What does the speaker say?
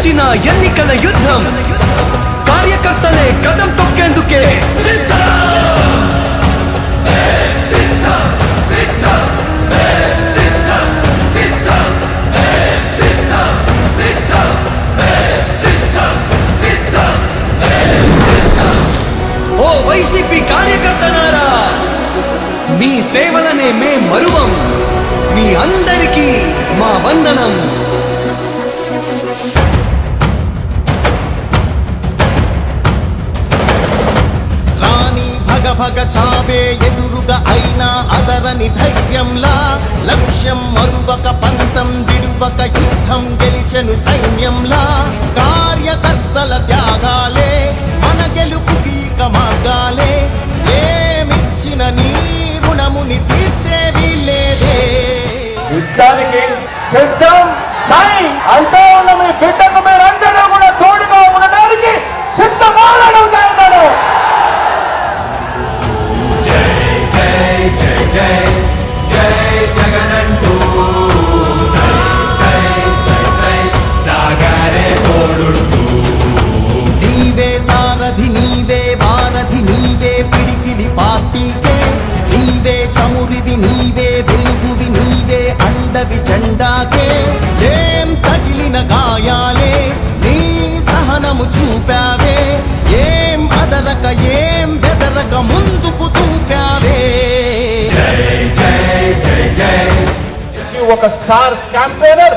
వచ్చిన ఎన్నికల యుద్ధం కార్యకర్తలే కదం తొక్కేందుకే ఓ వైసీపీ కార్యకర్తలారా, మీ సేవలనే మే మరువం. మీ అందరికీ మా వందనం. రాణి భగ భగ చావే ఎదురుగా అయినా అదరని ధైర్యంలా, లక్ష్యం మరువక పంతం విడువక యుద్ధం గెలిచెను సైన్యంలా. కార్యకర్తల త్యాగాలే మన గెలుపుకి మార్గాలే, ఏమిచ్చిన నీ రుణముని తీర్చేది లేదే. యుద్ధానికి సిద్ధం సై అంటూ ఉన్న మీ బిడ్డకు మీరందరూ కూడా తోడుగా ఉండడానికి సిద్ధమాలవుతారు. జై జై జై జై జై జగనంటూ సై సై సై సై సాగరే తోడుంటూ. నీవే సారథి నీవే వారధి నీవే పిడికిలి పార్టీకే, నీవే చమురివి నీవే వెలుగువి నీవే అండవి జెండాకే. ఏం తగిలిన గాయాలే నీ సహనము చూపావే, ఏం అదరక ఏం బెదరక ముందుకు దూపావే. జై జై జై జై ఒక స్టార్ క్యాంపెయినర్